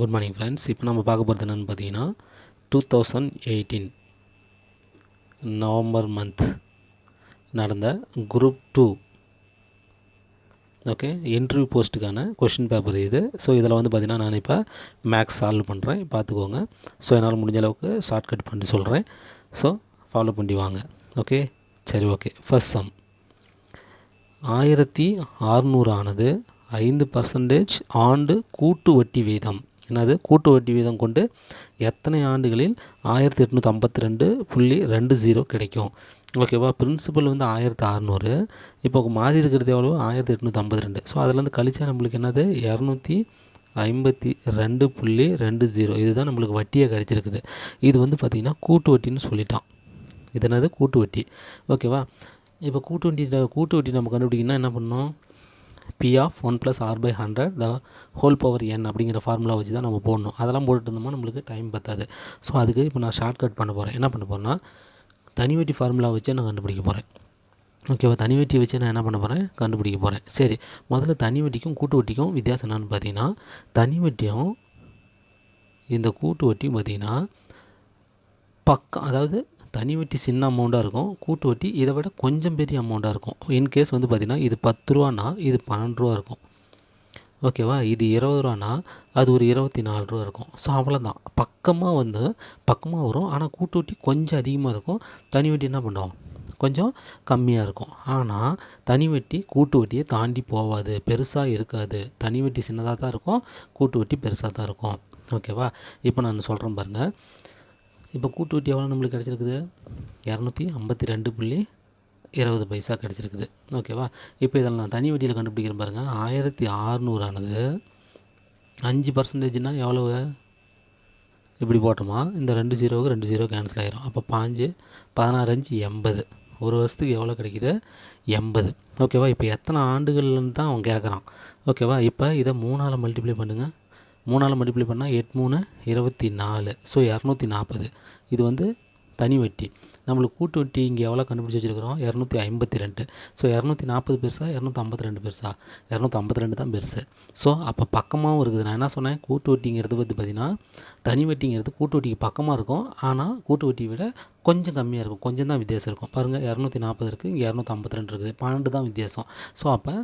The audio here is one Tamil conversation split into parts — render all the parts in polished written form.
Good morning friends. இப்போ நம்ம பார்க்க போகிறது என்னென்னு பார்த்தீங்கன்னா 2018 நவம்பர் மந்த் நடந்த குரூப் 2 ஓகே இன்டர்வியூ போஸ்ட்டுக்கான கொஷின் பேப்பர் இது. ஸோ இதில் வந்து பார்த்திங்கன்னா நான் இப்போ மேக்ஸ் சால்வ் பண்ணுறேன், பார்த்துக்கோங்க. ஸோ என்னால் முடிஞ்ச அளவுக்கு ஷார்ட்கட் பண்ணி சொல்கிறேன். ஸோ ஃபாலோ பண்ணி வாங்க. ஓகே சரி, ஓகே. ஃபர்ஸ்ட் சம் 1600 ஆனது 5% ஆண்டு கூட்டு வட்டி வீதம். என்னது கூட்டு வட்டி வீதம் கொண்டு எத்தனை ஆண்டுகளில் 1852.20 கிடைக்கும்? ஓகேவா. பிரின்சிபல் வந்து 1600, இப்போ மாறி இருக்கிறது எவ்வளோ 1852. ஸோ அதிலேருந்து கழிச்சா நம்மளுக்கு என்னது 252.20. இதுதான் நம்மளுக்கு வட்டியாக கிடச்சிருக்குது. இது வந்து பார்த்திங்கன்னா கூட்டு வட்டின்னு சொல்லிட்டான். இது என்னது கூட்டு வட்டி. ஓகேவா. இப்போ கூட்டு வட்டி நம்ம கண்டுபிடிக்கணும்னா என்ன பண்ணணும்? P of 1 + R/100 the whole power n அப்படிங்கிற ஃபார்முலா வச்சு தான் நம்ம போடணும். அதெல்லாம் போட்டுட்டு இருந்தோம்னா நம்மளுக்கு டைம் பத்தாது. ஸோ அதுக்கு இப்போ நான் ஷார்ட்கட் பண்ண போகிறேன். என்ன பண்ண போகிறேன்னா தனி வட்டி ஃபார்முலா வச்சு நான் கண்டுபிடிக்க போகிறேன். ஓகேவா. தனி வட்டி வச்சு நான் என்ன பண்ண போகிறேன்? கண்டுபிடிக்க போகிறேன். சரி, முதல்ல தனி வட்டிக்கும் கூட்டு வட்டிக்கும் வித்தியாசம் என்னென்னு பார்த்தீங்கன்னா, தனி வட்டியும் இந்த கூட்டு வட்டியும் பார்த்திங்கன்னா பக்கம், அதாவது தனி வட்டி சின்ன அமௌண்ட்டாக இருக்கும், கூட்டு வட்டி இதை விட கொஞ்சம் பெரிய அமௌண்ட்டாக இருக்கும். இன்கேஸ் வந்து பார்த்திங்கன்னா இது 10 ரூபானா இது 12 ரூபா இருக்கும். ஓகேவா. இது 20 ரூபானா அது ஒரு 24 ரூபா இருக்கும். ஸோ அவ்வளோதான். பக்கமாக வரும். ஆனால் கூட்டு வட்டி கொஞ்சம் அதிகமாக இருக்கும், தனி வட்டி என்ன பண்ணுவோம் கொஞ்சம் கம்மியாக இருக்கும். ஆனால் தனி வட்டி கூட்டு வட்டியை தாண்டி போகாது, பெருசாக இருக்காது. தனி வட்டி சின்னதாக தான் இருக்கும், கூட்டு வட்டி பெருசாக தான் இருக்கும். ஓகேவா. இப்போ நான் சொல்கிறேன் பாருங்கள். இப்போ கூட்டு வட்டி எவ்வளோ நம்மளுக்கு கிடச்சிருக்குது? 252.20 கிடச்சிருக்குது. ஓகேவா. இப்போ இதில் நான் தனி வட்டியில் கண்டுபிடிக்கிறேன் பாருங்கள். 1600 ஆனது 5%னா எவ்வளவு? இப்படி போட்டோமா இந்த 2 0க்கு 2 0 கேன்சல் ஆகிரும். அப்போ 5 16 5 80. ஒரு வருஷத்துக்கு எவ்வளோ கிடைக்கிது? 80. ஓகேவா. இப்போ எத்தனை ஆண்டுகள்னு தான் அவன் கேட்குறான். ஓகேவா. இப்போ இதை 3ஆல் மல்டிப்ளை பண்ணுங்கள். 3ஆல் மல்டிப்ளை பண்ணால் 8 3 24. ஸோ 240. இது வந்து தனி வட்டி. நம்மளுக்கு கூட்டு வட்டி இங்கே எவ்வளோ கண்டுபிடிச்சி வச்சுருக்கிறோம்? 252. ஸோ 240 பெருசா 252 பெருசா? 252 தான் பெருசு. ஸோ அப்போ பக்கமாகவும் இருக்குது. நான் என்ன சொன்னேன்? கூட்டு வட்டிங்கிறது வந்து பார்த்திங்கன்னா தனி வட்டிங்கிறது கூட்டு வட்டிக்கு பக்கமாக இருக்கும், ஆனால் கூட்டு வட்டியை விட கொஞ்சம் கம்மியாக இருக்கும், கொஞ்சம் தான் வித்தியாசம் இருக்கும். பாருங்கள் 240 இருக்குது, இங்கே 252 இருக்குது, 12 தான் வித்தியாசம். ஸோ அப்போ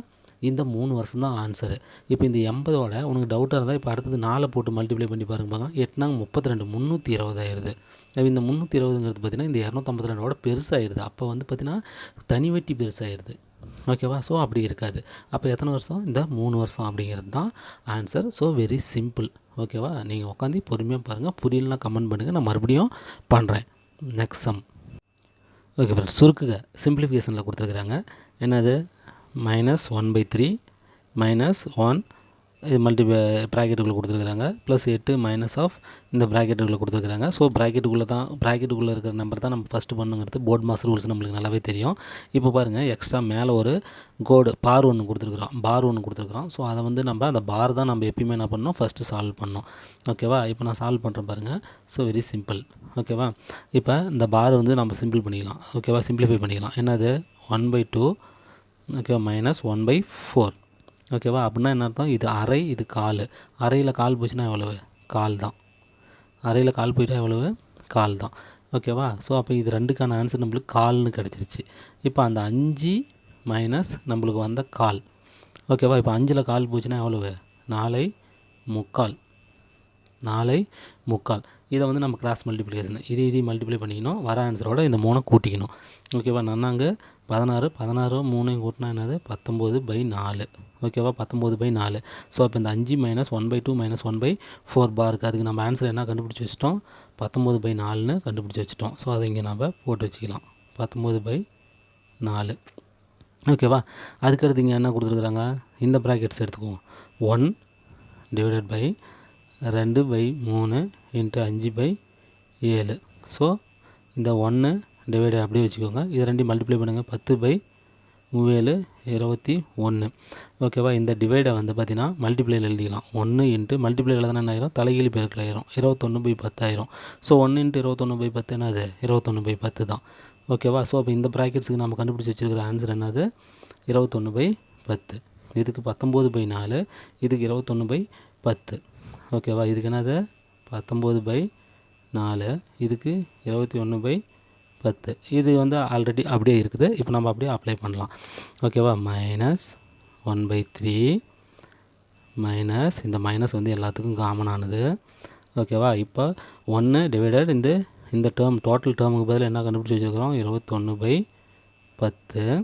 இந்த 3 வருஷம் தான் ஆன்சரு. இப்போ இந்த 80ஓட உனக்கு டவுட்டாக இருந்தால் இப்போ அடுத்தது 4 போட்டு மல்டிப்ளை பண்ணி பாருங்க. 8 32 320 ஆயிடுது. இந்த 320ங்கிறது பார்த்திங்கன்னா இந்த 252ஓட பெருசாகிடுது. அப்போ வந்து பார்த்திங்கன்னா தனி வட்டி பெருசாகிடுது. ஓகேவா. ஸோ அப்படி இருக்காது. அப்போ எத்தனை வருஷம்? இந்த 3 வருஷம் அப்படிங்கிறது தான் ஆன்சர். So very simple. ஓகேவா. நீங்கள் உட்காந்து பொறுமையாக பாருங்கள். புரியலனா கமெண்ட் பண்ணுங்கள், நான் மறுபடியும் பண்ணுறேன். Next sum. ஓகே ஃப்ரெண்ட்ஸ், சுருக்குக சிம்பிளிஃபிகேஷனில் கொடுத்துருக்குறாங்க. என்னது? -1/3 -1 இது ப்ராக்கெட்டுக்குள்ளே கொடுத்துருக்குறாங்க, +8 மைனஸ் ஆஃப் இந்த ப்ராக்கெட்டுக்குள்ளே கொடுத்துருக்குறாங்க. ஸோ ப்ராக்கெட்டுக்குள்ளே இருக்கிற நம்பர் தான் நம்ம ஃபஸ்ட்டு பண்ணுங்கிறது போர்ட் மாஸ் ரூல்ஸ் நம்மளுக்கு நல்லாவே தெரியும். இப்போ பாருங்கள், எக்ஸ்ட்ரா மேலே ஒரு பார் ஒன்று கொடுத்துருக்குறோம். ஸோ அதை வந்து நம்ம அந்த பார் தான் நம்ம எப்பயுமே என்ன பண்ணணும்? ஃபஸ்ட்டு சால்வ் பண்ணணும். ஓகேவா. இப்போ நான் சால்வ் பண்ணுறேன் பாருங்கள். So very simple. ஓகேவா. இப்போ இந்த பார் வந்து நம்ம சிம்பிள் பண்ணிக்கலாம். ஓகேவா. சிம்பிளிஃபை பண்ணிக்கலாம். என்னது? 1/2 ஓகேவா -1/4. ஓகேவா. அப்படின்னா என்ன அர்த்தம்? இது அரை, இது கால். அரையில் கால் போச்சுன்னா எவ்வளவு? கால் தான். அரையில் கால் போயிட்டா எவ்வளவு? கால் தான். ஓகேவா. ஸோ அப்போ இது ரெண்டுக்கான ஆன்சர் நம்மளுக்கு கால்னு கிடச்சிருச்சு. இப்போ அந்த 5 மைனஸ் நம்மளுக்கு வந்த கால். ஓகேவா. இப்போ 5ல் கால் போச்சுன்னா எவ்வளவு? 4/4. 4/4. இதை வந்து நம்ம கிராஸ் மல்டிப்ளிகேஷன் இதையும் மல்டிப்ளை பண்ணிக்கணும். வர ஆன்சரோட இந்த 3 கூட்டிக்கணும். ஓகேவா. நன்னாங்க 16 3 கூட்டினா என்னது? 19/4. ஓகேவா. 19/4. ஸோ அப்போ இந்த 5 -1/2 -1/4 பாருக்கு அதுக்கு நம்ம ஆன்சர் என்ன கண்டுபிடிச்சி வச்சிட்டோம்? 19/4ன்னு கண்டுபிடிச்சி வச்சிட்டோம். ஸோ அதை இங்கே நம்ம போட்டு வச்சுக்கலாம். 19/4. ஓகேவா. அதுக்கடுத்து இங்கே என்ன கொடுத்துருக்குறாங்க? இந்த ப்ராக்கெட்ஸ் எடுத்துக்குவோம். 1 / 2/3 × 5/7. ஸோ இந்த 1 டிவைடட் அப்படியே வச்சுக்கோங்க. இது ரெண்டையும் மல்டிப்ளை பண்ணுங்கள். 10/7 21. ஓகேவா. இந்த டிவைடை வந்து பார்த்திங்கன்னா மல்டிப்ளையில் எழுதிக்கலாம். 1 × மல்டிப்ளையில் எழுதுனா என்ன ஆயிரும்? தலைகீழ் பெருக்கல் ஆயிரும். 21/10 ஆயிரும். ஸோ 1 × 21/10 என்னது? 21/10 தான். ஓகேவா. ஸோ அப்போ இந்த ப்ராக்கெட்ஸுக்கு நம்ம கண்டுபிடிச்சி வச்சுருக்கிற ஆன்சர் என்னது? 21/10. இதுக்கு 19/4, இதுக்கு 21/10. ஓகேவா. இதுக்கு என்னது 19/4, இதுக்கு 21/10. இது வந்து ஆல்ரெடி அப்படியே இருக்குது. இப்போ நம்ம அப்படியே அப்ளை பண்ணலாம். ஓகேவா. -1/3 மைனஸ் இந்த மைனஸ் வந்து எல்லாத்துக்கும் காமனானது. ஓகேவா. இப்போ 1 டிவைடட் இந்த டேர்ம் டோட்டல் டேர்முக்கு பதில் என்ன கண்டுபிடிச்சி வச்சுருக்கிறோம் 21/10.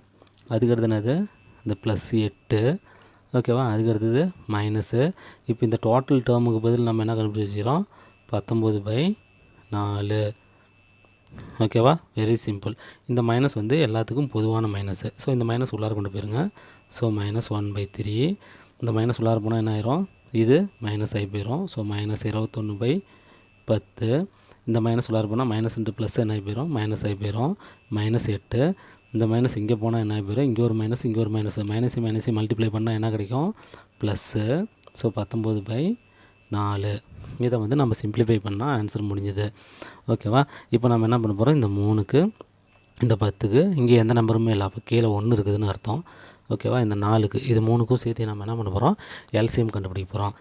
அதுக்கடுத்து என்னது இந்த +8. ஓகேவா. அதுக்கடுத்தது மைனஸு. இப்போ இந்த டோட்டல் டேர்முக்கு பதில் நம்ம என்ன கண்டுபிடிச்சி வச்சுக்கிறோம் 19/4. ஓகேவா. Very simple. இந்த மைனஸ் வந்து எல்லாத்துக்கும் பொதுவான மைனஸு. ஸோ இந்த மைனஸ் உள்ளார கொண்டு போயிருங்க. ஸோ -1/3. இந்த மைனஸ் உள்ளார போனால் என்ன ஆயிரும், இது மைனஸ் ஆகி போயிடும். ஸோ -21/10. இந்த மைனஸ் உள்ளார போனால் மைனஸ் இன்ட்டு ப்ளஸ் என்ன ஆகி போயிடும், மைனஸ் ஆகி போயிடும். -8. இந்த மைனஸ் இங்கே போனால் என்ன ஆகி போயிடும், இங்கே ஒரு மைனஸ் இங்கே ஒரு மைனஸ், மைனஸையும் மல்டிப்ளை பண்ணால் என்ன கிடைக்கும் ப்ளஸ்ஸு. ஸோ 19/4. இதை வந்து நம்ம சிம்ப்ளிஃபை பண்ணால் ஆன்சர் முடிஞ்சுது. ஓகேவா. இப்போ நம்ம என்ன பண்ண போகிறோம், இந்த 3க்கு இந்த 10க்கு இங்கே எந்த நம்பருமே இல்லை, அப்போ கீழே 1 இருக்குதுன்னு அர்த்தம். ஓகேவா. இந்த 4க்கு இது 3க்கும் சேர்த்து நம்ம என்ன பண்ண போகிறோம், எல்சிஎம் கண்டுபிடிக்க போகிறோம்.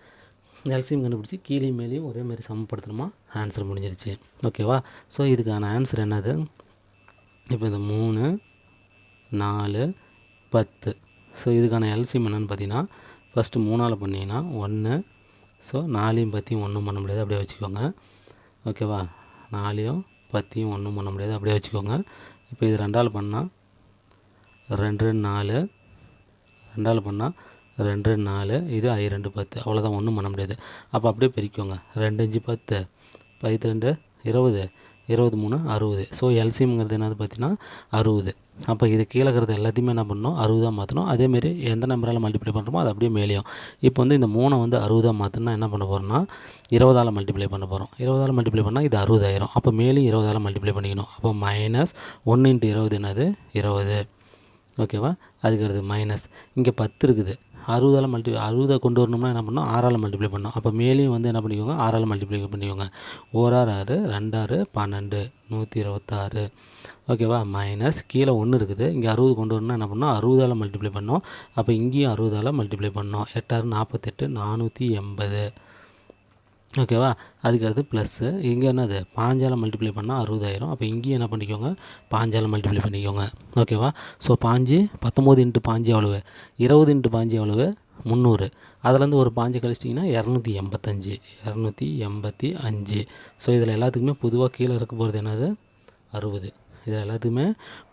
எல்சிஎம் கண்டுபிடிச்சி கீழே மேலேயும் ஒரே மாதிரி சமப்படுத்தணுமா, ஆன்சர் முடிஞ்சிருச்சு. ஓகேவா. ஸோ இதுக்கான ஆன்சர் என்னது, இப்போ இந்த 3, 4, 10. ஸோ இதுக்கான எல்சிஎம் என்னென்னு பார்த்தீங்கன்னா, ஃபஸ்ட்டு 3ஆல் பண்ணிங்கன்னா 1. ஸோ 4யும் 10யும் ஒன்றும் பண்ண முடியாது, அப்படியே வச்சுக்கோங்க. ஓகேவா. 4யும் 10யும் ஒன்றும் பண்ண முடியாது, அப்படியே வச்சுக்கோங்க. இப்போ இது 2ஆல் பண்ணால் 2, 4. 2ஆல் பண்ணால் 2, 4. இது I2 10. அவ்வளோதான், ஒன்றும் பண்ண முடியாது. அப்போ அப்படியே பிரிக்கோங்க. 2, 5, 10. 12, 20. 23, 60. ஸோ எல்சிஎம்ங்கிறது என்னது பார்த்தீங்கன்னா 60. அப்போ இது கீழே இருக்கிறது எல்லாத்தையுமே என்ன பண்ணணும், 60 மாற்றணும். அதேமாரி எந்த நம்பரால் மல்டிப்ளை பண்ணுறோமோ அது அப்படியே மேலேயும். இப்போ வந்து இந்த 3 வந்து 60 மாற்றணும்னா என்ன பண்ண போகிறோம்னா 20ஆல் மல்டிப்ளை பண்ண போகிறோம். 20ஆல் மல்டிப்ளை பண்ணால் இது 60 ஆயிரும். அப்போ மேலேயும் 20ஆல் மல்டிப்ளை பண்ணிக்கணும். அப்போ -1 × 20 என்னது 20. ஓகேவா. அதுக்கடுத்து மைனஸ் இங்கே 10 இருக்குது. 60 கொண்டு வரணும்னா என்ன பண்ணணும், 6ஆல் மல்டிப்ளை பண்ணணும். அப்போ மேலேயும் வந்து என்ன பண்ணிக்கோங்க, 6ஆல் மல்டிப்ளை பண்ணிக்கோங்க. 1 6 6, 2 6 12, 126. ஓகேவா. மைனஸ் கீழே 1 இருக்குது. இங்கே 60 கொண்டு வரணும்னா என்ன பண்ணணும், 60ஆல் மல்டிப்ளை பண்ணோம். அப்போ இங்கேயும் 60ஆல் மல்டிப்ளை பண்ணோம். 8 6 48, 480. ஓகேவா. அதுக்கடுத்து ப்ளஸ்ஸு இங்கே என்னது 5ஆல் மல்டிப்ளை பண்ணால் 60 ஆயிரும். அப்போ இங்கேயும் என்ன பண்ணிக்கோங்க, 5ஆல் மல்டிப்ளை பண்ணிக்கோங்க. ஓகேவா. ஸோ 5 19 × 5 எவ்வளவு, 20 × 5 எவ்வளவு 300. அதுலேருந்து ஒரு 5 கழிச்சிட்டிங்கன்னா 285. 285. ஸோ இதில் எல்லாத்துக்குமே பொதுவாக கீழே இருக்க போகிறது என்னது 60. இதில் எல்லாத்துக்குமே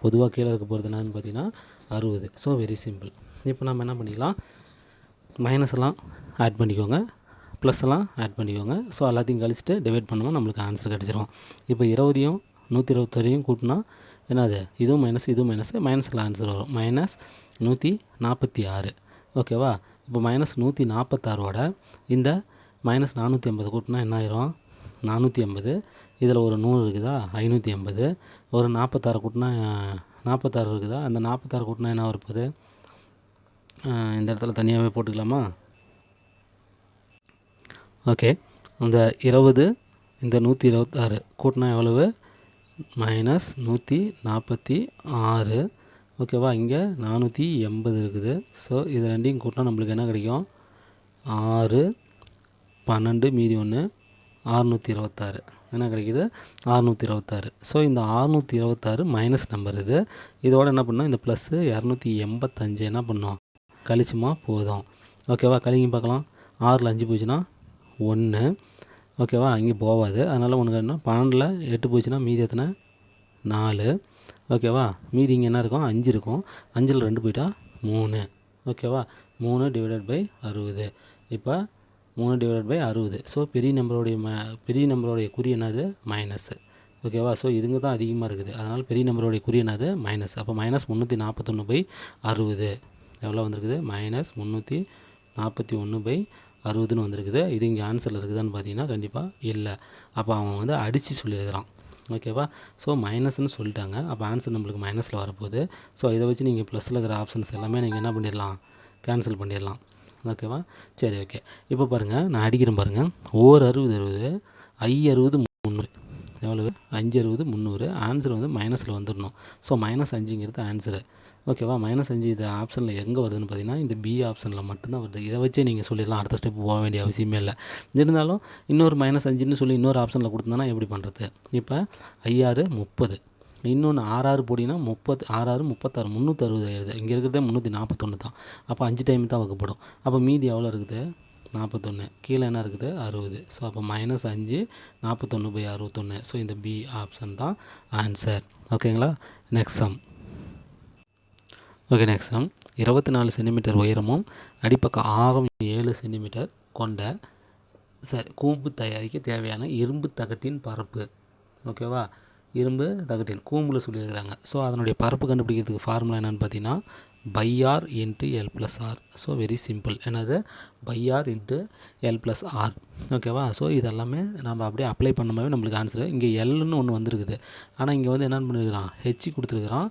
பொதுவாக கீழே இருக்க போகிறது என்னதுன்னு பார்த்தீங்கன்னா 60. So very simple. இப்போ நம்ம என்ன பண்ணிக்கலாம், மைனஸ் எல்லாம் ஆட் பண்ணிக்கோங்க, ப்ளஸ் எல்லாம் ஆட் பண்ணிக்கோங்க. ஸோ எல்லாத்தையும் கழிச்சிட்டு டிவைட் பண்ணோம்னா நம்மளுக்கு ஆன்சர் கிடச்சிரும். இப்போ 20யும் 126 கூட்டினா என்னது, இதுவும் மைனஸ் இதுவும் மைனஸ், மைனஸில் ஆன்சர் வரும் -146. ஓகேவா. இப்போ -146ஓட இந்த -480 கூட்டினா என்ன ஆயிரும் 480. இதில் ஒரு 100 இருக்குதா 580. ஒரு 46 கூட்டினா 46 இருக்குதா, அந்த 46 கூட்டினா என்ன வரப்போகுது, இந்த இடத்துல தனியாகவே போட்டுக்கலாமா. ஓகே. இந்த 20 இந்த 126 கூட்டினா எவ்வளவு -146. ஓகேவா. இங்கே 480 இருக்குது. ஸோ இது ரெண்டையும் கூட்டினா நம்மளுக்கு என்ன கிடைக்கும், 6 12 மீதி 1 626 என்ன கிடைக்கிது 626. ஸோ இந்த 626 மைனஸ் நம்பர் இது. இதோட என்ன பண்ணோம், இந்த ப்ளஸ்ஸு 285 என்ன பண்ணோம் கழிச்சுமா போதும். ஓகேவா. கழிங்க பார்க்கலாம். 6ல் 5 போச்சுன்னா 1. ஓகேவா. இங்கே போகாது. அதனால் உனக்கு என்ன 12ல் 8 போச்சுன்னா மீதி எத்தனை 4. ஓகேவா. மீதி இங்கே என்ன இருக்கும் 5 இருக்கும். 5ல் 2 போயிட்டா 3. ஓகேவா. 3 ÷ 60. இப்போ 3 ÷ 60. ஸோ பெரிய நம்பருடைய குறி என்னது மைனஸு. ஓகேவா. ஸோ இதுங்க தான் அதிகமாக இருக்குது. அதனால் பெரிய நம்பருடைய குறி என்னது மைனஸ். அப்போ -341/60 எவ்வளோ வந்திருக்குது, -341/60ன்னு வந்திருக்குது. இது இங்கே ஆன்சரில் இருக்குதான்னு பார்த்தீங்கன்னா கண்டிப்பாக இல்லை. அப்போ அவன் வந்து அடித்து சொல்லியிருக்கிறான். ஓகேவா. ஸோ மைனஸ்ன்னு சொல்லிட்டாங்க. அப்போ ஆன்சர் நம்மளுக்கு மைனஸில் வரப்போகுது. ஸோ இதை வச்சு நீங்கள் ப்ளஸில் இருக்கிற ஆப்ஷன்ஸ் எல்லாமே நீங்கள் என்ன பண்ணிடலாம், கேன்சல் பண்ணிடலாம். ஓகேவா. சரி ஓகே. இப்போ பாருங்கள், நான் அடிக்கிறேன் பாருங்கள். ஓர் 60 60, I 60 300. எவ்வளவு 5 60 300. ஆன்சர் வந்து மைனஸில் வந்துடணும். ஸோ -5ங்கிறது ஆன்சரு. ஓகேவா? -5 இது ஆப்ஷனில் எங்கே வருதுன்னு பார்த்தீங்கன்னா இந்த பி ஆப்ஷனில் மட்டும்தான் வருது. இதை வச்சே நீங்கள் சொல்லிடலாம், அடுத்த ஸ்டெப் போக வேண்டிய அவசியமே இல்லை. இருந்தாலும் இன்னொரு -5ன்னு சொல்லி இன்னொரு ஆப்ஷனில் கொடுத்தோன்னா எப்படி பண்ணுறது? இப்போ 5 30, இன்னொன்று 6 போட்டிங்கன்னா 30 6 36 360 ஆயிடுது. இங்கே இருக்கிறதே 341 தான். அப்போ 5 டைம் தான் வகுப்படும். அப்போ மீதி எவ்வளோ இருக்குது? 41. கீழே என்ன இருக்குது? 60. ஸோ அப்போ -5 41/61. ஸோ இந்த பி ஆப்ஷன் தான் ஆன்சர். ஓகேங்களா? Next sum. Okay, next sum. 24 centimetre உயரமும் அடிப்பக்கம் ஆரம் 7 சென்டிமீட்டர் கொண்ட கூம்பு தயாரிக்க தேவையான இரும்பு தகட்டின் பரப்பு. ஓகேவா? இரும்பு தகட்டின் கூம்பில் சொல்லியிருக்கிறாங்க. ஸோ அதனுடைய பரப்பு கண்டுபிடிக்கிறதுக்கு ஃபார்முலா என்னென்னு பார்த்தீங்கன்னா πr × l+r. So very simple. என்னது? πr × l+r. ஓகேவா? ஸோ இதெல்லாமே நம்ம அப்படியே அப்ளை பண்ணும்போது நம்மளுக்கு ஆன்சரு. இங்கே எல்னு ஒன்று வந்துருக்குது. ஆனால் இங்கே வந்து என்னென்னு பண்ணியிருக்கிறான்? ஹெச் கொடுத்துருக்குறான்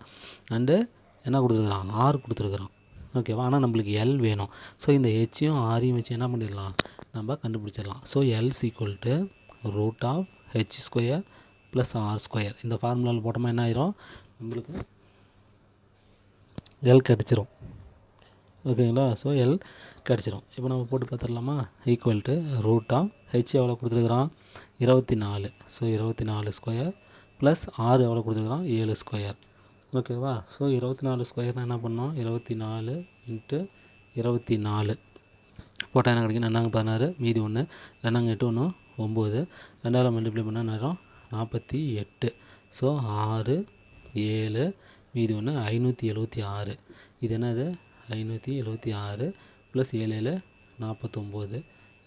அண்டு என்ன கொடுத்துருக்குறான்? ஆர் கொடுத்துருக்குறான். ஓகேவா? ஆனால் நம்மளுக்கு எல் வேணும். ஸோ இந்த ஹெச்சையும் ஆரையும் வச்சு என்ன பண்ணிடலாம்? நம்ம கண்டுபிடிச்சிடலாம். So L = √h² + r². இந்த ஃபார்முலாவில் போட்டோமா என்ன ஆயிரும்? நம்மளுக்கு எல் கிடச்சிரும். ஓகேங்களா? ஸோ எல் கிடச்சிரும். இப்போ நம்ம போட்டு பார்த்துடலாமா? = ஹெச் எவ்வளோ கொடுத்துருக்குறான்? 24. ஸோ 24² + ஆர் எவ்வளோ கொடுத்துருக்குறான்? 7². ஓகேவா? ஸோ 24² என்ன பண்ணோம்? 24 × 24 போட்டால் என்ன கிடைக்கும்? 2 16, மீதி 1, 2 8 1 9, 2ஆல் மல்டிப்ளை பண்ணால் நேரம் 48. ஸோ 6 7, மீதி 1 576. இது என்னது? 576 + 7 49.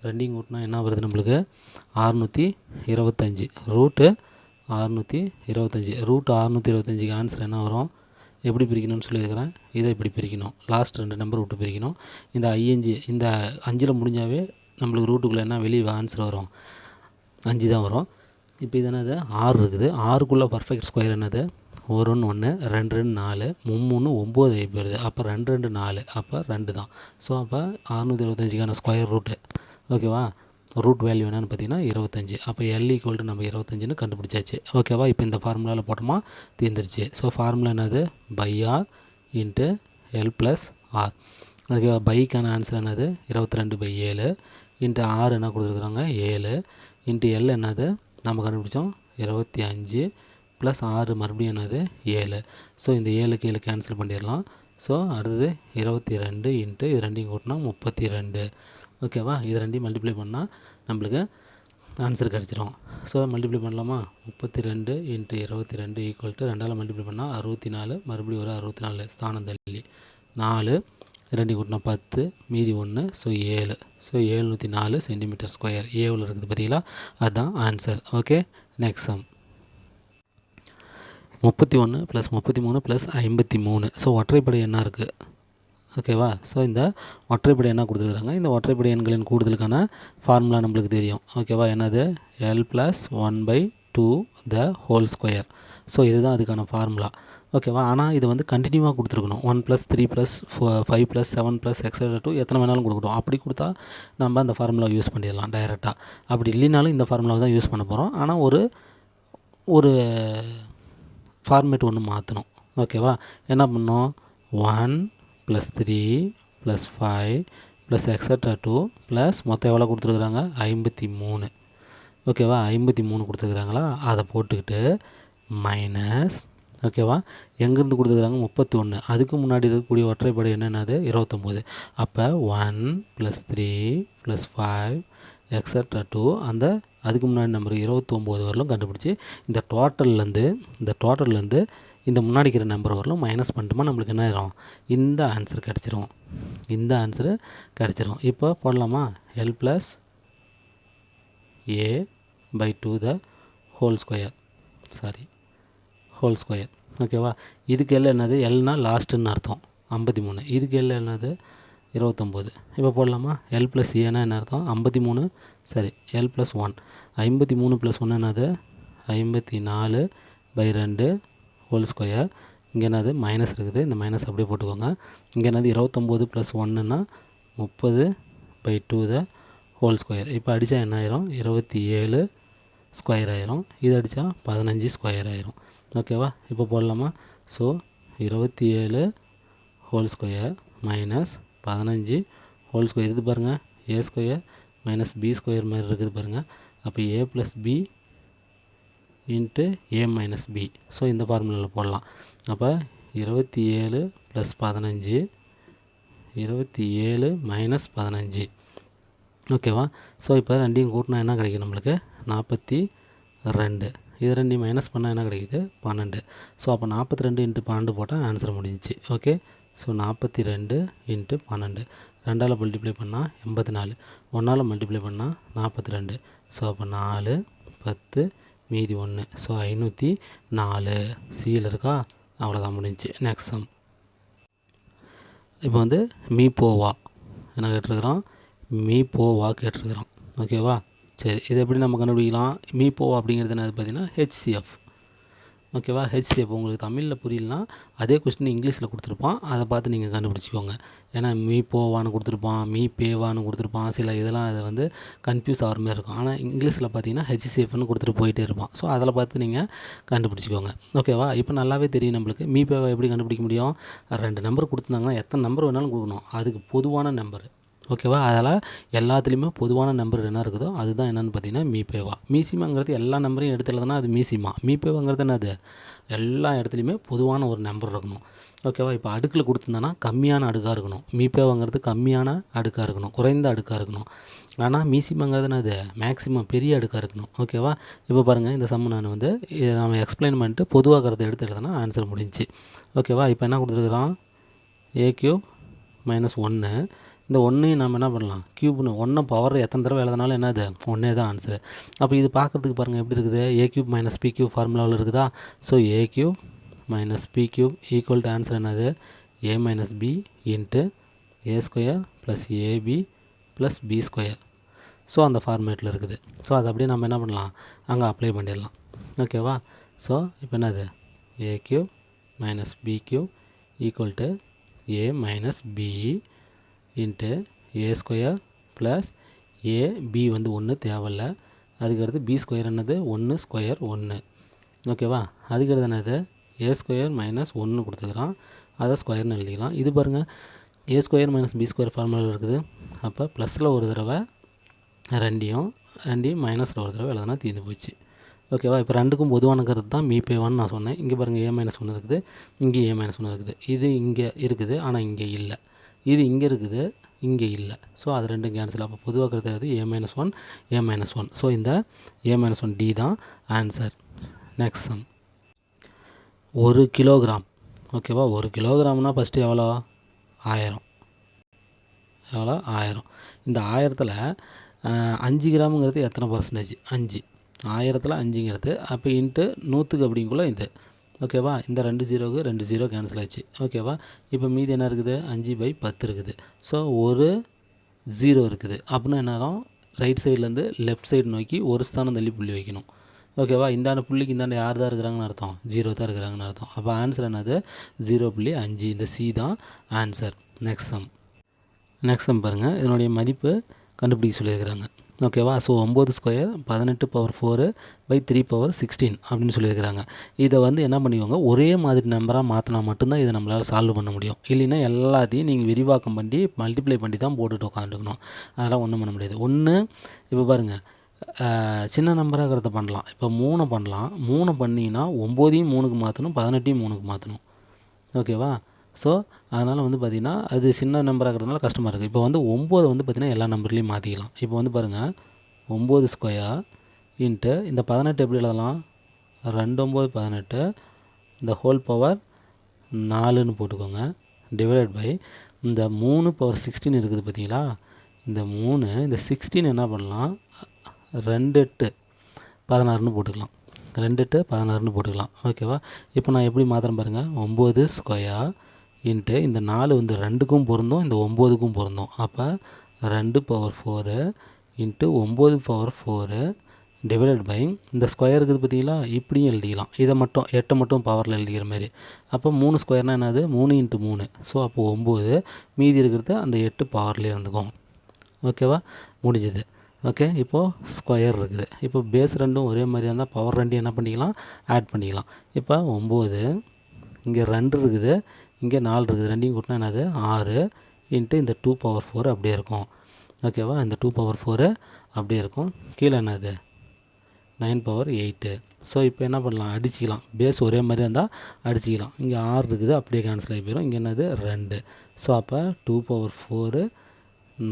ரெண்டையும் கூட்டினா என்ன வருது நம்மளுக்கு? 625. √625. √625க்கு ஆன்சர் என்ன வரும்? எப்படி பிரிக்கணும்னு சொல்லியிருக்கிறேன். இதை இப்படி பிரிக்கணும். லாஸ்ட் 2 நம்பர் விட்டு பிரிக்கணும். இந்த 5 இந்த 5ல் முடிஞ்சாவே நம்மளுக்கு ரூட்டுக்குள்ளே என்ன வெளியே ஆன்சர் வரும்? 5 தான் வரும். இப்போ இது என்னது? 6 இருக்குது. 6க்குள்ளே பர்ஃபெக்ட் ஸ்கொயர் என்னது? 1 1 2 2 4 3 9 ஆகி போயிடுது. அப்போ 2 2 4, அப்போ 2 தான். ஸோ அப்போ 625க்கான ஸ்கொயர் ரூட்டு. ஓகேவா? ரூட் வேல்யூ என்னென்னு பார்த்தீங்கன்னா 25. அப்போ எல் = நம்ம 25ன்னு கண்டுபிடிச்சாச்சு. ஓகேவா? இப்போ இந்த ஃபார்முலாவில் போட்டோமா தீர்ந்துருச்சு. ஸோ ஃபார்முலா என்னது? πr × l+r. ஓகேவா? பைக்கான ஆன்சர் என்னது? 22/7 × ஆர் என்ன கொடுத்துருக்குறாங்க? 7 × எல் என்னது? நம்ம கண்டுபிடிச்சோம் 25 + 6 மறுபடியும் என்னது? 7. ஸோ இந்த 7க்கு 7 கேன்சல் பண்ணிடலாம். ஸோ அடுத்தது 22 × இது ரெண்டையும் கூட்டினா 32. ஓகேவா? இது ரெண்டையும் மல்டிப்ளை பண்ணால் நம்மளுக்கு ஆன்சர் கிடச்சிரும். ஸோ மல்டிப்ளை பண்ணலாமா? 32 × 22 = 2ஆல் மல்டிப்ளை பண்ணால் 64, மறுபடியும் ஒரு 64 ஸ்தானம் தள்ளி 4, 2 கூட்டினா 10, மீதி 1. ஸோ 7. So 704 cm². ஏவில் இருக்குது பார்த்தீங்களா? அதுதான் answer. Okay, next sum. 31 + 33 + 53. So ஒற்றைப்படை எண்ணா இருக்குது. ஓகேவா? ஸோ இந்த ஒற்றைப்படை எண்ணா கொடுத்துருக்குறாங்க. இந்த ஒற்றைப்படை எண்களின் கூடுதலுக்கான ஃபார்முலா நம்மளுக்கு தெரியும். ஓகேவா? என்னது? l + 1/2 the whole square. So இதுதான் அதுக்கான ஃபார்முலா. ஓகேவா? ஆனால் இது வந்து கண்டினியூவாக கொடுத்துருக்கணும். 1 + 3 + 5 + 7 + etc. எத்தனை வேணாலும் கொடுக்கட்டும். அப்படி கொடுத்தா நம்ம அந்த ஃபார்முலா யூஸ் பண்ணிடலாம் டைரெக்டாக. அப்படி இல்லைனாலும் இந்த ஃபார்முலாவை தான் யூஸ் பண்ண போகிறோம். ஆனால் ஒரு ஃபார்மேட் ஒன்று மாற்றணும். ஓகேவா? என்ன பண்ணோம்? 1 + 3 + 5 + etc. ப்ளஸ் மொத்தம் எவ்வளோ கொடுத்துருக்குறாங்க? 53. ஓகேவா? 53 கொடுத்துருக்குறாங்களா? அதை போட்டுக்கிட்டு மைனஸ். ஓகேவா? எங்கேருந்து கொடுத்துருக்குறாங்க? 31. அதுக்கு முன்னாடி இருக்கக்கூடிய ஒற்றைப்படை என்னென்னது? 29. அப்போ 1 + 3 + 5 etc. அந்த அதுக்கு முன்னாடி நம்பர் 29 வரலும் கண்டுபிடிச்சி இந்த டோட்டல்லேருந்து இந்த முன்னாடி இருக்கிற நம்பர் வரலும் மைனஸ் பண்ணிட்டோமா நம்மளுக்கு என்ன ஆயிரும்? இந்த ஆன்சர் கிடச்சிரும். இந்த ஆன்சரு கிடச்சிரும். இப்போ போடலாமா? l + a/2 the whole square. ஓகேவா? இதுக்கு எல்லாம் என்னது? எல்னா லாஸ்ட்டுன்னு அர்த்தம். 53. இதுக்கு எல்லாம் என்னது? 29. இப்போ போடலாமா? l + a என்ன அர்த்தம்? 53. சரி, l + 1. 53 + 1 என்னது? 54/2 whole square. இங்கே என்னது? மைனஸ் இருக்குது. இந்த மைனஸ் அப்படியே போட்டுக்கோங்க. இங்கே என்னது? 29 + 1ன்னா 30/2 the whole square. இப்போ அடித்தா என்ன ஆயிரும்? 27 ஸ்கொயர் ஆயிரும். இது அடித்தா 15 ஸ்கொயர் ஆயிரும். ஓகேவா? இப்போ போடலாமா? So 27 whole square minus 15 whole square. இது பாருங்கள், ஏ ஸ்கொயர் மைனஸ் பி ஸ்கொயர் மாதிரி இருக்குது பாருங்கள். அப்போ ஏ ப்ளஸ் பி இன்ட்டு ஏ மைனஸ் பி. ஸோ இந்த ஃபார்முலாவில் போடலாம். அப்போ 27 ப்ளஸ் 15 27 மைனஸ் 15. ஓகேவா? ஸோ இப்போ ரெண்டையும் கூட்டினா என்ன கிடைக்கும் நம்மளுக்கு? 42. இது ரெண்டையும் மைனஸ் பண்ணால் என்ன கிடைக்குது? 12. ஸோ அப்போ 42 இன்ட்டு 12 போட்டால் ஆன்சர் முடிஞ்சிச்சு. ஓகே. ஸோ 42 இன்ட்டு 12 2ஆல் மல்டிப்ளை பண்ணால் 84, 1ஆல் மல்டிப்ளை பண்ணால் 42. ஸோ அப்போ 4 10 மீதி 1. ஸோ 504 சியில் இருக்கா? அவ்வளோதான், முடிஞ்சிச்சு. Next sum. இப்போ வந்து மீ போவா என்ன கேட்டிருக்கிறோம்? மீ போவா கேட்டிருக்கிறோம். ஓகேவா? சரி, இது எப்படி நம்ம கண்டுபிடிக்கலாம்? மீ போவா அப்படிங்கிறது என்னது பார்த்தீங்கன்னா ஹெச்சிஎஃப். ஓகேவா? ஹெச்சிஎஃப் உங்களுக்கு தமிழில் புரியலனா அதே கொஸ்டின் இங்கிலீஷில் கொடுத்துருப்பான், அதை பார்த்து நீங்கள் கண்டுபிடிச்சிக்கோங்க. ஏன்னா மீ போவான்னு கொடுத்துருப்பான், மீ பேவான்னு கொடுத்துருப்பான். சில இதெல்லாம் அதை வந்து கன்ஃபியூஸ் ஆகிற மாதிரி இருக்கும். ஆனால் இங்கிலீஷில் பார்த்தீங்கன்னா ஹெச்சிஎஃப்னு கொடுத்துட்டு போயிட்டே இருப்பான். ஸோ அதில் பார்த்து நீங்கள் கண்டுபிடிச்சிக்கோங்க. ஓகேவா? இப்போ நல்லாவே தெரியும் நம்மளுக்கு மீ பேவை எப்படி கண்டுபிடிக்க முடியும்? 2 நம்பர் கொடுத்துருந்தாங்கன்னா எத்தனை நம்பர் வேணாலும் கொடுக்கணும், அதுக்கு பொதுவான நம்பர். ஓகேவா? அதனால் எல்லாத்துலேயுமே பொதுவான நம்பர் என்ன இருக்குதோ அதுதான் என்னென்னு பார்த்தீங்கன்னா மீபேவா. மீசிமாங்கிறது எல்லா நம்பரையும் எடுத்து எழுதுனா அது மீசிமா. மீபேவாங்கிறது என்னது? எல்லா இடத்துலையுமே பொதுவான ஒரு நம்பர் இருக்கணும். ஓகேவா? இப்போ அடுக்கில் கொடுத்துருந்தானா கம்மியான அடுக்காக இருக்கணும். மீபேவாங்கிறது கம்மியான அடுக்காக இருக்கணும், குறைந்த அடுக்காக இருக்கணும். ஆனால் மீசிமாங்கிறது என்னது? மேக்ஸிமம் பெரிய அடுக்காக இருக்கணும். ஓகேவா? இப்போ பாருங்கள், இந்த சம்மு நான் வந்து நம்ம எக்ஸ்பிளைன் பண்ணிட்டு பொதுவாகிறத எடுத்து எழுதுனா ஆன்சர் முடிஞ்சிச்சு. ஓகேவா? இப்போ என்ன கொடுத்துருக்குறோம்? ஏ கியூப் மைனஸ் 1. இந்த ஒன்றையும் நம்ம என்ன பண்ணலாம்? க்யூப்னு 1 பவர் எத்தனை தடவை எழுதினாலும் என்னது? 1 தான் ஆன்சரு. அப்போ இது பார்க்குறதுக்கு பாருங்கள் எப்படி இருக்குது? A cube minus b cube ஃபார்முலாவில் இருக்குதா? So a cube minus b cube equal to answer என்னது? A minus b into a square plus a b plus b square. So அந்த ஃபார்மேட்டில் இருக்குது. ஸோ அதை அப்படியே நம்ம என்ன பண்ணலாம்? அங்கே அப்ளை பண்ணிடலாம். ஓகேவா? ஸோ இப்போ என்னது? A cube minus b cube equal to a minus b into a square plus a b வந்து 1 தேவையில்லை. அதுக்கடுத்து பி ஸ்கொயர் என்னது? 1 ஸ்கொயர் 1. ஓகேவா? அதுக்கடுத்து என்னது? ஏ ஸ்கொயர் மைனஸ் 1 கொடுத்துக்கிறோம், அதை ஸ்கொயர்னு எழுதிக்கலாம். இது பாருங்கள், ஏ ஸ்கொயர் மைனஸ் பி ஸ்கொயர் ஃபார்முலாவில் இருக்குது. அப்போ ப்ளஸில் ஒரு தடவை ரெண்டையும் மைனஸில் ஒரு தடவை எழுதுனா தீர்ந்து போச்சு. ஓகேவா? இப்போ ரெண்டுக்கும் பொதுவான கருத்து தான் மீபேவான்னு நான் சொன்னேன். இங்கே பாருங்கள், ஏ மைனஸ் 1 இருக்குது, இங்கே ஏ மைனஸ் 1 இருக்குது. இது இங்கே இருக்குது, ஆனால் இங்கே இல்லை. இது இங்கே இருக்குது, இங்கே இல்லை. ஸோ அது ரெண்டும் கேன்சல். அப்போ பொதுவாக இருக்கிறது ஏ மைனஸ் 1 ஏ மைனஸ் 1. ஸோ இந்த ஏ மைனஸ் 1 டி தான் ஆன்சர். Next sum. 1 கிலோகிராம். ஓகேவா? 1 கிலோகிராம்னால் ஃபஸ்ட்டு எவ்வளோ? 1000. எவ்வளோ? 1000. இந்த 1000ல் 5 கிராமுங்கிறது எத்தனை பர்சன்டேஜ்? 5. 1000ல் 5ங்கிறது அப்போ இன்ட்டு 100க்கு அப்படிங்குள்ள இது. ஓகேவா? இந்த 2 0க்கு 2 0 கேன்சல் ஆச்சு. ஓகேவா? இப்போ மீதி என்ன இருக்குது? 5/10 இருக்குது. ஸோ ஒரு 0 இருக்குது. அப்படின்னா என்னாலும் ரைட் சைட்லேருந்து லெஃப்ட் சைடு நோக்கி ஒரு ஸ்தானம் தள்ளி புள்ளி வைக்கணும். ஓகேவா? இந்தாண்ட புள்ளிக்கு இந்தாண்ட யார் தான் இருக்கிறாங்கன்னு அர்த்தம்? 0 தான் இருக்கிறாங்கன்னு அர்த்தம். அப்போ ஆன்சர் என்னது? 0.5. இந்த சி தான் ஆன்சர். நெக்ஸ்ட் சம் பாருங்கள், இதனுடைய மதிப்பு கண்டுபிடிக்க சொல்லியிருக்கிறாங்க. ஓகேவா? ஸோ 9 ஸ்கொயர் 18 பவர் 4/3 பவர் 16 அப்படின்னு சொல்லியிருக்கிறாங்க. இதை வந்து என்ன பண்ணிக்கோங்க, ஒரே மாதிரி நம்பராக மாற்றினா மட்டும்தான் இதை நம்மளால் சால்வ் பண்ண முடியும். இல்லைன்னா எல்லாத்தையும் நீங்கள் விரிவாக்கம் பண்ணி மல்டிப்ளை பண்ணி தான் போட்டுட்டு உட்காந்துக்கணும். அதெல்லாம் ஒன்றும் பண்ண முடியாது. ஒன்று இப்போ பாருங்கள், சின்ன நம்பராகிறத பண்ணலாம். இப்போ 3 பண்ணலாம். 3 பண்ணிங்கன்னா 9ஐயும் 3க்கு மாற்றணும், 18ஐயும் 3க்கு மாற்றணும். ஓகேவா? ஸோ அதனால் வந்து பார்த்திங்கன்னா அது சின்ன நம்பராகிறதுனால கஷ்டமாக இருக்குது. இப்போ வந்து 9 வந்து பார்த்திங்கன்னா எல்லா நம்பர்லேயும் மாற்றிக்கலாம். இப்போ வந்து பாருங்கள், 9 ஸ்கொயர் இன்ட்டு இந்த 18 எப்படி எழுதலாம்? 2 9 18 இந்த ஹோல் பவர் 4ன்னு போட்டுக்கோங்க, டிவைடட் பை இந்த 3 பவர் 16 இருக்குது பார்த்தீங்களா? இந்த 3 இந்த 16 என்ன பண்ணலாம்? 2 8 16ன்னு போட்டுக்கலாம். 2 8 16ன்னு போட்டுக்கலாம். ஓகேவா? இப்போ நான் எப்படி மாத்திரம் பாருங்கள், 9 ஸ்கொயர் இன்ட்டு இந்த 4 வந்து 2க்கும் பொருந்தும், இந்த 9க்கும் பொருந்தும். அப்போ 2 power 4 into 9 power 4 divided by இந்த ஸ்கொயர் இருக்குது பார்த்தீங்களா? இப்படியும் எழுதிக்கலாம். இதை மட்டும் 8 மட்டும் பவரில் எழுதிக்கிற மாதிரி. அப்போ 3 ஸ்கொயர்னால் என்னது? 3 இன்ட்டு 3. ஸோ அப்போது 9, மீதி இருக்கிறது அந்த 8 பவர்லேயே இருந்துக்கும். ஓகேவா? முடிஞ்சது. ஓகே. இப்போது ஸ்கொயர் இருக்குது. இப்போ பேஸ் ரெண்டும் ஒரே மாதிரியாக இருந்தால் பவர் ரெண்டையும் என்ன பண்ணிக்கலாம், ஆட் பண்ணிக்கலாம். இப்போ 9 இங்கே 2 இருக்குது, இங்கே 4 இருக்குது. ரெண்டையும் கூட்டினா என்னது 6 இன்ட்டு இந்த 2/4 அப்படியே இருக்கும். ஓகேவா? இந்த 2/4 அப்படியே இருக்கும். கீழே என்னது 9/8. ஸோ இப்போ என்ன பண்ணலாம், அடிச்சிக்கலாம். பேஸ் ஒரே மாதிரி இருந்தால் அடிச்சிக்கலாம். இங்கே 6 இருக்குது, அப்படியே கேன்சல் ஆகி போயிடும். இங்கே என்னது 2. ஸோ அப்போ 2/4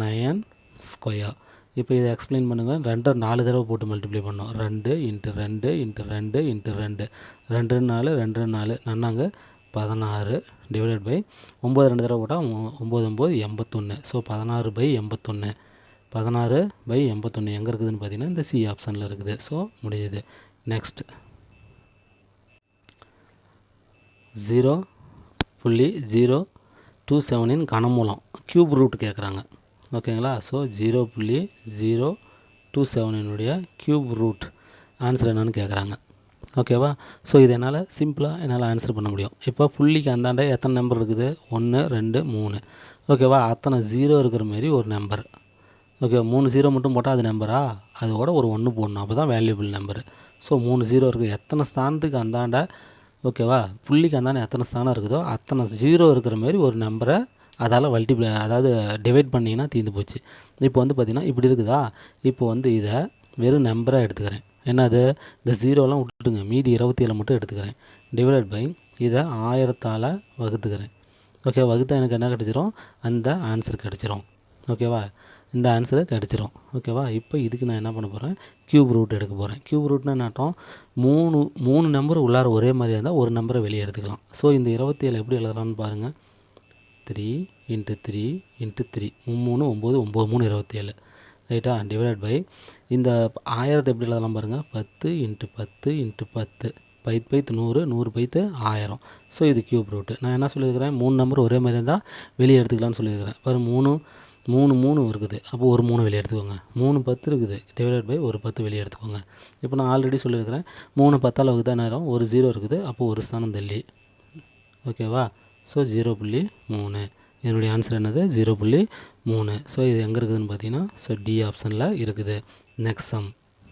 9 ஸ்கொயர். இப்போ இதை எக்ஸ்பிளைன் பண்ணுங்கள். 2 4 தடவை போட்டு மல்டிப்ளை பண்ணோம். 2 இன்ட்டு 2 இன்ட்டு 2 இன்ட்டு 2 2 4 2 4 நன்னாங்க 16 டிவைடட் பை 9 2 தடவை போட்டால் 9 9 81. ஸோ 16/81. 16/81 எங்கே இருக்குதுன்னு பார்த்தீங்கன்னா இந்த சி ஆப்ஷனில் இருக்குது. ஸோ முடியுது. நெக்ஸ்ட் 0.027 கனமூலம் க்யூப் ரூட் கேட்குறாங்க. ஓகேங்களா? ஸோ 0.027 க்யூப் ரூட் ஆன்சர் என்னன்னு கேட்குறாங்க. ஓகேவா? ஸோ இது என்னால் சிம்பிளாக என்னால் ஆன்சர் பண்ண முடியும். இப்போ புள்ளிக்கு அந்தாண்ட எத்தனை நம்பர் இருக்குது, 1 2 3. ஓகேவா? அத்தனை 0 இருக்கிற மாரி ஒரு நம்பர். ஓகே, 3 0 மட்டும் போட்டால் அது நம்பரா, அதோட ஒரு 1 போடணும், அப்போ தான் வேல்யூபிள் நம்பரு. ஸோ 3 0 இருக்குது. எத்தனை ஸ்தானத்துக்கு அந்தாண்ட, ஓகேவா, புள்ளிக்கு அந்தாண்ட எத்தனை ஸ்தானம் இருக்குதோ அத்தனை 0 இருக்கிற மாரி ஒரு நம்பரை அதால் அதாவது டிவைட் பண்ணிங்கன்னா தீர்ந்து போச்சு. இப்போ வந்து பார்த்திங்கன்னா இப்படி இருக்குதா, இப்போ வந்து இதை வெறும் நம்பராக எடுத்துக்கிறேன். என்னது, இந்த 0லாம் விட்டுட்டுங்க, மீதி 27 மட்டும் எடுத்துக்கிறேன். டிவைடட் பை இதை 1000ஆல் வகுத்துக்கிறேன். ஓகே, வகுத்தா எனக்கு என்ன கிடச்சிரும், அந்த ஆன்சர் கிடச்சிரும். ஓகேவா, இந்த ஆன்சரு கிடச்சிரும். ஓகேவா, இப்போ இதுக்கு நான் என்ன பண்ண போகிறேன், க்யூப் ரூட் எடுக்க போகிறேன். க்யூப் ரூட்னா என்னாட்டம், மூணு நம்பர் உள்ளார ஒரே மாதிரியாக இருந்தால் ஒரு நம்பரை வெளியே எடுத்துக்கலாம். ஸோ இந்த 27 எப்படி எழுதலாம்னு பாருங்கள். 3 × 3 × 3 3 9 9 3 27 ரைட்டா. டிவைடட் பை இந்த 1000 எப்படி எழுதலாம் பாருங்கள், 10 × 10 × 10 பைத் 100 100 பைத்து 1000. ஸோ இது க்யூப் ரூட்டு. நான் என்ன சொல்லியிருக்கிறேன், 3 நம்பர் ஒரே மாதிரி இருந்தால் வெளியே எடுத்துக்கலாம்னு சொல்லியிருக்கிறேன். பாரு 3 3 இருக்குது, அப்போ ஒரு 3 வெளியே எடுத்துக்கோங்க. 3 10 இருக்குது, டிவைடட் பை ஒரு 10 வெளியே எடுத்துக்கோங்க. இப்போ நான் ஆல்ரெடி சொல்லியிருக்கிறேன், 3 10ஆல் வகுத்தா நேரம் ஒரு 0 இருக்குது, அப்போது ஒரு ஸ்தானம் தள்ளி. ஓகேவா, ஸோ 0.3. என்னுடைய ஆன்சர் என்னது, 0.3. ஸோ இது எங்கே இருக்குதுன்னு பார்த்தீங்கன்னா, ஸோ டி ஆப்ஷனில் இருக்குது. Next sum.